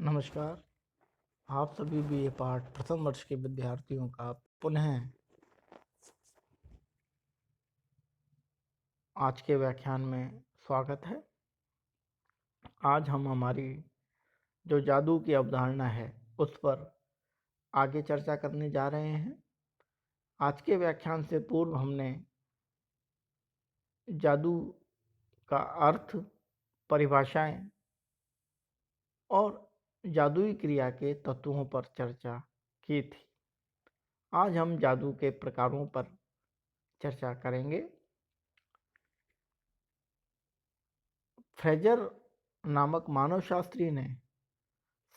नमस्कार। आप सभी बीए पाठ प्रथम वर्ष के विद्यार्थियों का पुनः आज के व्याख्यान में स्वागत है। आज हम हमारी जो जादू की अवधारणा है उस पर आगे चर्चा करने जा रहे हैं। आज के व्याख्यान से पूर्व हमने जादू का अर्थ, परिभाषाएं और जादुई क्रिया के तत्वों पर चर्चा की थी। आज हम जादू के प्रकारों पर चर्चा करेंगे। फ्रेजर नामक मानवशास्त्री ने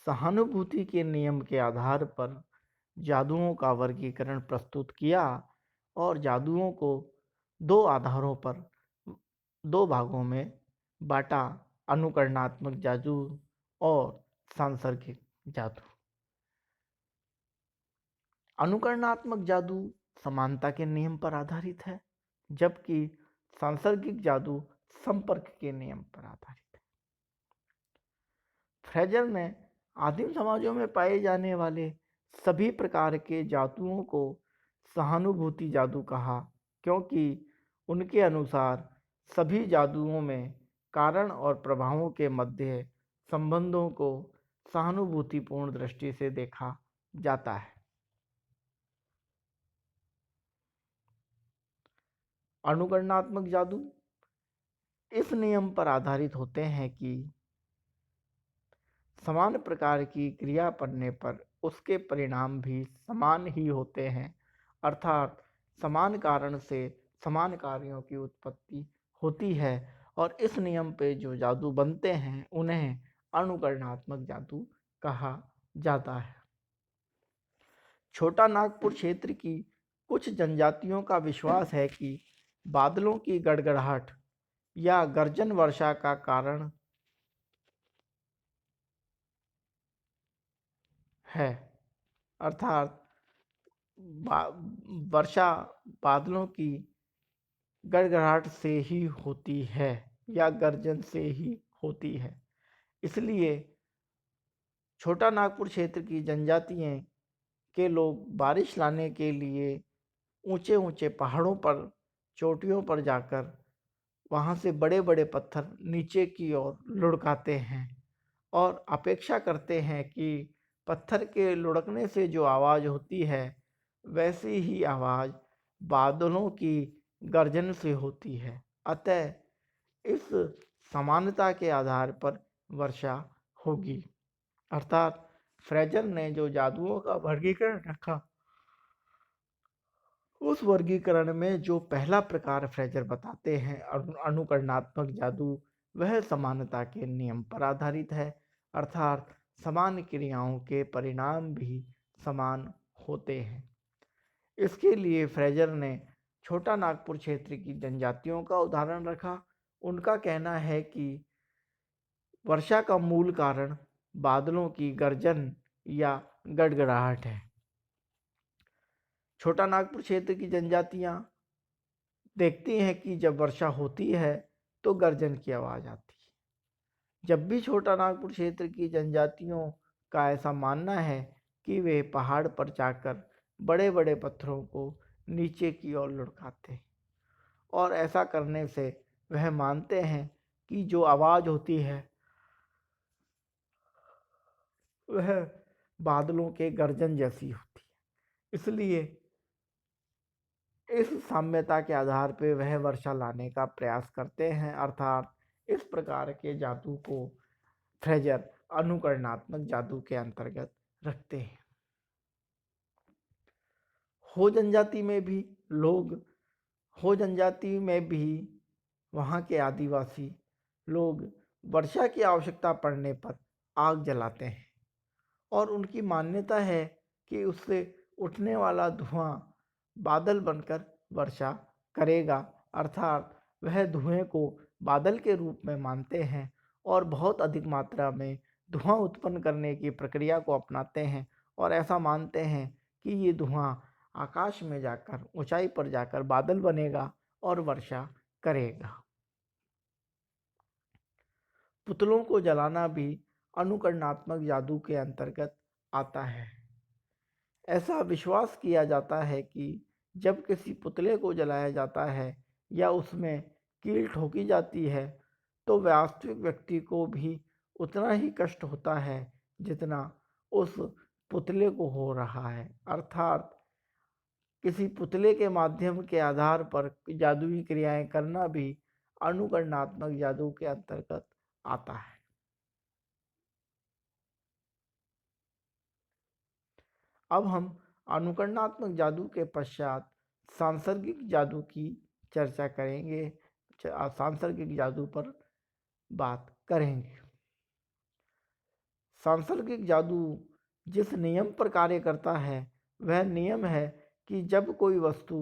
सहानुभूति के नियम के आधार पर जादुओं का वर्गीकरण प्रस्तुत किया और जादुओं को दो आधारों पर दो भागों में बांटा: अनुकरणात्मक जादू और सांसर्गिक जादू। अनुकरणात्मक जादू समानता के नियम पर आधारित है, जबकि सांसर्गिक जादू संपर्क के नियम पर आधारित है। फ्रेजर ने आदिम समाजों में पाए जाने वाले सभी प्रकार के जादुओं को सहानुभूति जादू कहा, क्योंकि उनके अनुसार सभी जादुओं में कारण और प्रभावों के मध्य संबंधों को सहानुभूतिपूर्ण दृष्टि से देखा जाता है। अनुकरणात्मक जादू इस नियम पर आधारित होते हैं कि समान प्रकार की क्रिया पड़ने पर उसके परिणाम भी समान ही होते हैं, अर्थात समान कारण से समान कार्यों की उत्पत्ति होती है और इस नियम पे जो जादू बनते हैं उन्हें अनुकरणात्मक जादू कहा जाता है। छोटा नागपुर क्षेत्र की कुछ जनजातियों का विश्वास है कि बादलों की गड़गड़ाहट या गर्जन वर्षा का कारण है, अर्थात वर्षा बादलों की गड़गड़ाहट से ही होती है या गर्जन से ही होती है। इसलिए छोटा नागपुर क्षेत्र की जनजातियां के लोग बारिश लाने के लिए ऊंचे ऊंचे पहाड़ों पर, चोटियों पर जाकर वहां से बड़े बड़े पत्थर नीचे की ओर लुढ़काते हैं और अपेक्षा करते हैं कि पत्थर के लुढ़कने से जो आवाज़ होती है वैसी ही आवाज़ बादलों की गर्जन से होती है। अतः इस समानता के आधार पर वर्षा होगी। अर्थात फ्रेजर ने जो जादुओं का वर्गीकरण रखा, उस वर्गीकरण में जो पहला प्रकार फ्रेजर बताते हैं अनुकरणात्मक जादू, वह समानता के नियम पर आधारित है, अर्थात समान क्रियाओं के परिणाम भी समान होते हैं। इसके लिए फ्रेजर ने छोटा नागपुर क्षेत्र की जनजातियों का उदाहरण रखा। उनका कहना है कि वर्षा का मूल कारण बादलों की गर्जन या गड़गड़ाहट है। छोटा नागपुर क्षेत्र की जनजातियां देखती हैं कि जब वर्षा होती है तो गर्जन की आवाज़ आती है। जब भी छोटा नागपुर क्षेत्र की जनजातियों का ऐसा मानना है कि वे पहाड़ पर जाकर बड़े बड़े पत्थरों को नीचे की ओर लुढ़काते हैं और ऐसा करने से वह मानते हैं कि जो आवाज़ होती है वह बादलों के गर्जन जैसी होती है। इसलिए इस साम्यता के आधार पर वह वर्षा लाने का प्रयास करते हैं, अर्थात इस प्रकार के जादू को फ्रेजर अनुकरणात्मक जादू के अंतर्गत रखते हैं। हो जनजाति में भी लोग हो जनजाति में भी वहाँ के आदिवासी लोग वर्षा की आवश्यकता पड़ने पर आग जलाते हैं और उनकी मान्यता है कि उससे उठने वाला धुआं बादल बनकर वर्षा करेगा, अर्थात वह धुएं को बादल के रूप में मानते हैं और बहुत अधिक मात्रा में धुआं उत्पन्न करने की प्रक्रिया को अपनाते हैं और ऐसा मानते हैं कि ये धुआं आकाश में जाकर, ऊंचाई पर जाकर बादल बनेगा और वर्षा करेगा। पुतलों को जलाना भी अनुकरणात्मक जादू के अंतर्गत आता है। ऐसा विश्वास किया जाता है कि जब किसी पुतले को जलाया जाता है या उसमें कील ठोकी जाती है तो वास्तविक व्यक्ति को भी उतना ही कष्ट होता है जितना उस पुतले को हो रहा है। अर्थात किसी पुतले के माध्यम के आधार पर जादुई क्रियाएं करना भी अनुकरणात्मक जादू के अंतर्गत आता है। अब हम अनुकरणात्मक जादू के पश्चात सांसर्गिक जादू की चर्चा करेंगे, सांसर्गिक जादू पर बात करेंगे। सांसर्गिक जादू जिस नियम पर कार्य करता है वह नियम है कि जब कोई वस्तु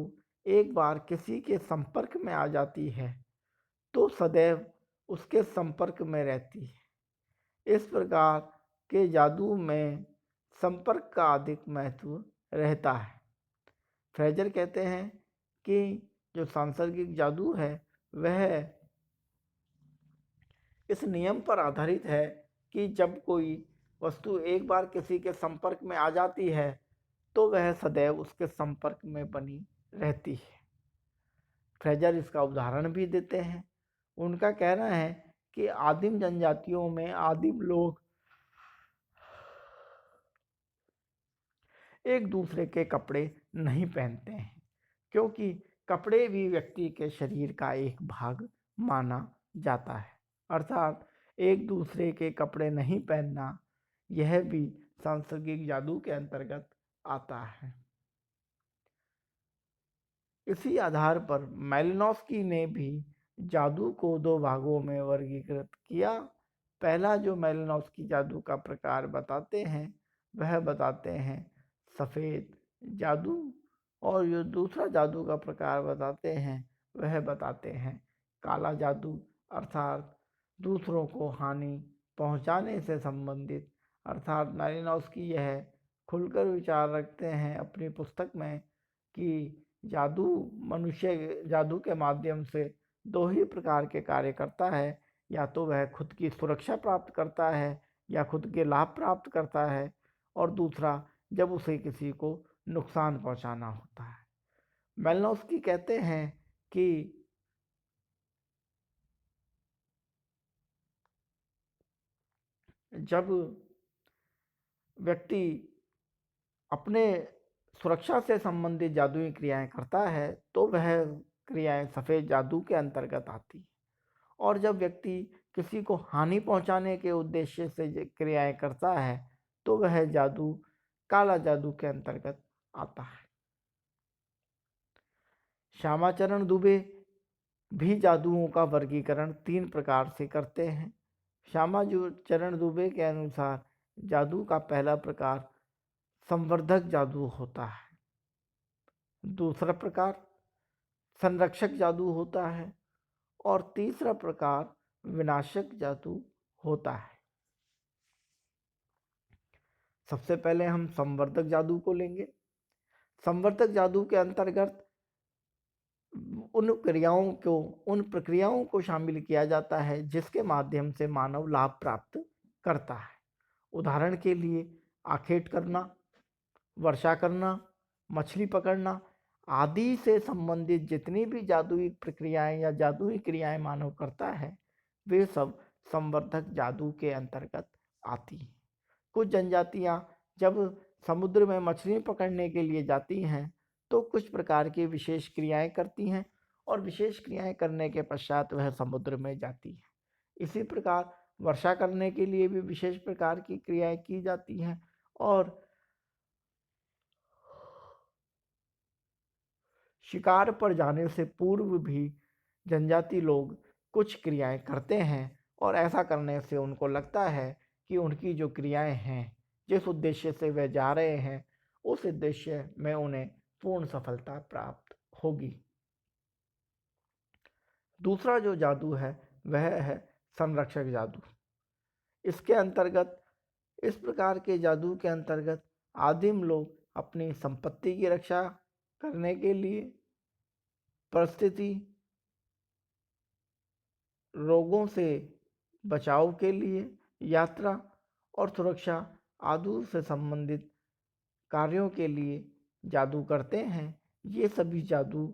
एक बार किसी के संपर्क में आ जाती है तो सदैव उसके संपर्क में रहती है। इस प्रकार के जादू में संपर्क का अधिक महत्व रहता है। फ्रेजर कहते हैं कि जो सांसर्गिक जादू है वह इस नियम पर आधारित है कि जब कोई वस्तु एक बार किसी के संपर्क में आ जाती है तो वह सदैव उसके संपर्क में बनी रहती है। फ्रेजर इसका उदाहरण भी देते हैं। उनका कहना है कि आदिम जनजातियों में आदिम लोग एक दूसरे के कपड़े नहीं पहनते हैं क्योंकि कपड़े भी व्यक्ति के शरीर का एक भाग माना जाता है। अर्थात एक दूसरे के कपड़े नहीं पहनना यह भी सांसर्गिक जादू के अंतर्गत आता है। इसी आधार पर मैलिनोव्स्की ने भी जादू को दो भागों में वर्गीकृत किया। पहला जो मैलिनोव्स्की जादू का प्रकार बताते हैं वह बताते हैं सफ़ेद जादू, और जो दूसरा जादू का प्रकार बताते हैं वह बताते हैं काला जादू, अर्थात दूसरों को हानि पहुंचाने से संबंधित। अर्थात मैलिनोव्स्की यह खुलकर विचार रखते हैं अपनी पुस्तक में कि जादू मनुष्य जादू के माध्यम से दो ही प्रकार के कार्य करता है, या तो वह खुद की सुरक्षा प्राप्त करता है या खुद के लाभ प्राप्त करता है, और दूसरा जब उसे किसी को नुकसान पहुंचाना होता है। मैलिनोव्स्की कहते हैं कि जब व्यक्ति अपने सुरक्षा से संबंधित जादुई क्रियाएं करता है तो वह क्रियाएं सफ़ेद जादू के अंतर्गत आती हैं, और जब व्यक्ति किसी को हानि पहुंचाने के उद्देश्य से क्रियाएं करता है तो वह जादू काला जादू के अंतर्गत आता है। श्यामाचरण दुबे भी जादुओं का वर्गीकरण 3 प्रकार से करते हैं। श्यामाचरण दुबे के अनुसार जादू का पहला प्रकार संवर्धक जादू होता है, दूसरा प्रकार संरक्षक जादू होता है, और तीसरा प्रकार विनाशक जादू होता है। सबसे पहले हम संवर्धक जादू को लेंगे। संवर्धक जादू के अंतर्गत उन प्रक्रियाओं को शामिल किया जाता है जिसके माध्यम से मानव लाभ प्राप्त करता है। उदाहरण के लिए आखेट करना, वर्षा करना, मछली पकड़ना आदि से संबंधित जितनी भी जादुई प्रक्रियाएं या जादुई क्रियाएं मानव करता है वे सब संवर्धक जादू के अंतर्गत आती हैं। कुछ जनजातियां जब समुद्र में मछली पकड़ने के लिए जाती हैं तो कुछ प्रकार की विशेष क्रियाएं करती हैं, और विशेष क्रियाएं करने के पश्चात वह समुद्र में जाती है। इसी प्रकार वर्षा करने के लिए भी विशेष प्रकार की क्रियाएं की जाती हैं, और शिकार पर जाने से पूर्व भी जनजाति लोग कुछ क्रियाएं करते हैं, और ऐसा करने से उनको लगता है कि उनकी जो क्रियाएं हैं जिस उद्देश्य से वे जा रहे हैं उस उद्देश्य में उन्हें पूर्ण सफलता प्राप्त होगी। दूसरा जो जादू है वह है संरक्षक जादू। इसके अंतर्गत इस प्रकार के जादू के अंतर्गत आदिम लोग अपनी संपत्ति की रक्षा करने के लिए, परिस्थिति रोगों से बचाव के लिए, यात्रा और सुरक्षा आदि से संबंधित कार्यों के लिए जादू करते हैं, ये सभी जादू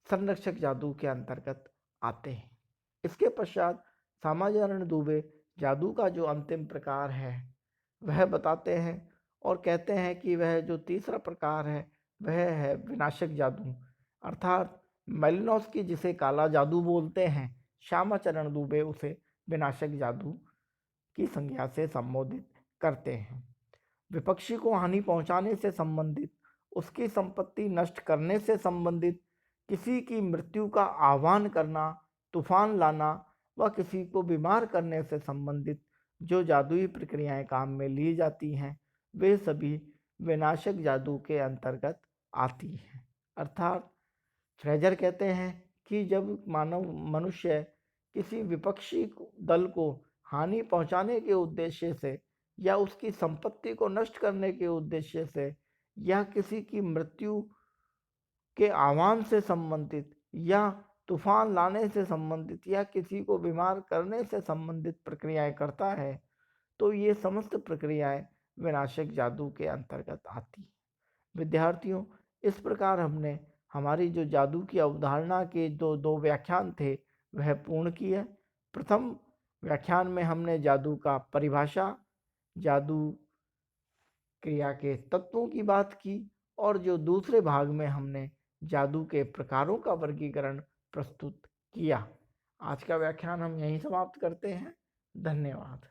संरक्षक जादू के अंतर्गत आते हैं। इसके पश्चात सामाचरण दुबे जादू का जो अंतिम प्रकार है वह बताते हैं और कहते हैं कि वह जो तीसरा प्रकार है वह है विनाशक जादू, अर्थात मेलिनोस्की जिसे काला जादू बोलते हैं, श्यामाचरण दुबे उसे विनाशक जादू की संज्ञा से संबोधित करते हैं। विपक्षी को हानि पहुंचाने से संबंधित, उसकी संपत्ति नष्ट करने से संबंधित, किसी की मृत्यु का आह्वान करना, तूफान लाना व किसी को बीमार करने से संबंधित जो जादुई प्रक्रियाएं काम में ली जाती हैं वे सभी विनाशक जादू के अंतर्गत आती हैं। अर्थात फ्रेजर कहते हैं कि जब मनुष्य किसी विपक्षी दल को हानि पहुंचाने के उद्देश्य से या उसकी संपत्ति को नष्ट करने के उद्देश्य से या किसी की मृत्यु के आह्वान से संबंधित या तूफान लाने से संबंधित या किसी को बीमार करने से संबंधित प्रक्रियाएं करता है तो ये समस्त प्रक्रियाएं विनाशक जादू के अंतर्गत आती हैं। विद्यार्थियों, इस प्रकार हमने हमारी जो जादू की अवधारणा के दो व्याख्यान थे वह पूर्ण किए। प्रथम व्याख्यान में हमने जादू का परिभाषा, जादू क्रिया के तत्वों की बात की और जो दूसरे भाग में हमने जादू के प्रकारों का वर्गीकरण प्रस्तुत किया। आज का व्याख्यान हम यहीं समाप्त करते हैं। धन्यवाद।